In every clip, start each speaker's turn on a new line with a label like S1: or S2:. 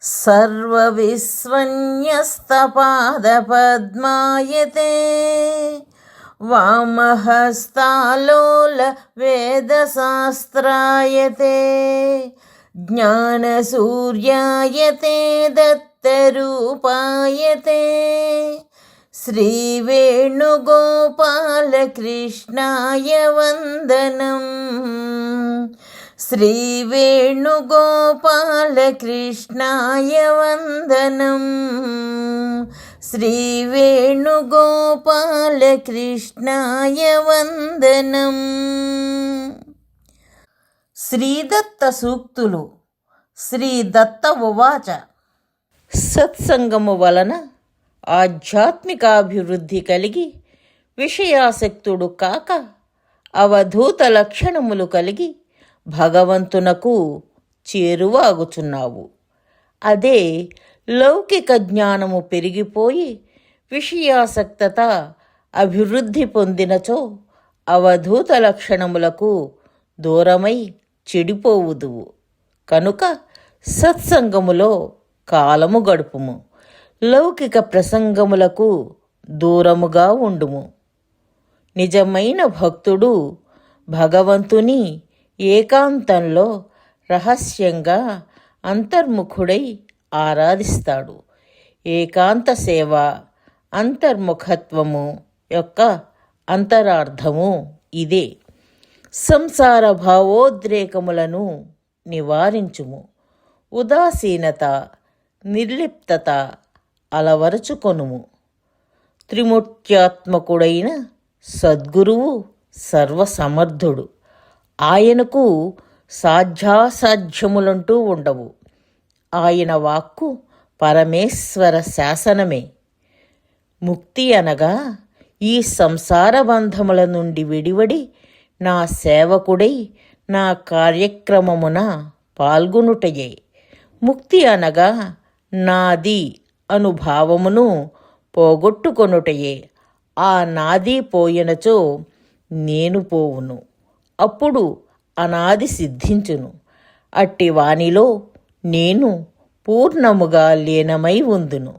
S1: सर्वविस्वन्यस्तपादपद्मायते वामहस्तालोल वेदशास्त्रायते ज्ञानसूर्यायते दत्तरूपायते श्रीवेणुगोपालकृष्णाय वन्दनम् श्रीवेणुगोपालकृष्णाय वन्दनम् श्रीवेणुगोपालकृष्णाय वन्दनम्. శ్రీదత్త సూక్తులు. శ్రీదత్త ఉవాచ. సత్సంగము వలన ఆధ్యాత్మికాభివృద్ధి కలిగి విషయాసక్తుడు కాక అవధూత లక్షణములు కలిగి భగవంతునకు చేరువాగుచున్నావు. అదే లౌకిక జ్ఞానము పెరిగిపోయి విషయాసక్తత అభివృద్ధి పొందినచో అవధూత లక్షణములకు దూరమై చెడిపోవుదువు. కనుక సత్సంగములో కాలము గడుపుము, లౌకిక ప్రసంగములకు దూరముగా ఉండుము. నిజమైన భక్తుడు భగవంతుని ఏకాంతంలో రహస్యంగా అంతర్ముఖుడై ఆరాధిస్తాడు. ఏకాంత సేవ అంతర్ముఖత్వము యొక్క అంతరార్థము ఇదే. సంసార భావోద్రేకములను నివారించుము. ఉదాసీనత, నిర్లిప్తత అలవరుచుకొనుము. త్రిమూర్త్యాత్మకుడైన సద్గురువు సర్వసమర్థుడు. ఆయనకు సాధ్యాసాధ్యములంటూ ఉండవు. ఆయన వాక్కు పరమేశ్వర శాసనమే. ముక్తి అనగా ఈ సంసార బంధముల నుండి విడివడి నా సేవకుడై నా కార్యక్రమమున పాల్గొనుటయే. ముక్తి అనగా నాది అనుభావమును పోగొట్టుకొనుటయే. ఆ నాది పోయినచో నేను పోవును. అప్పుడు అనాది సిద్ధించును. అట్టి వానిలో నేను పూర్ణముగా లీనమై ఉందును.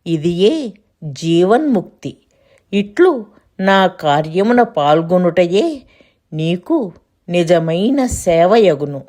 S1: ఇదియే జీవన్ముక్తి. ఇట్లు నా కార్యమున పాల్గొనుటయే నీకు నిజమైన సేవయగును.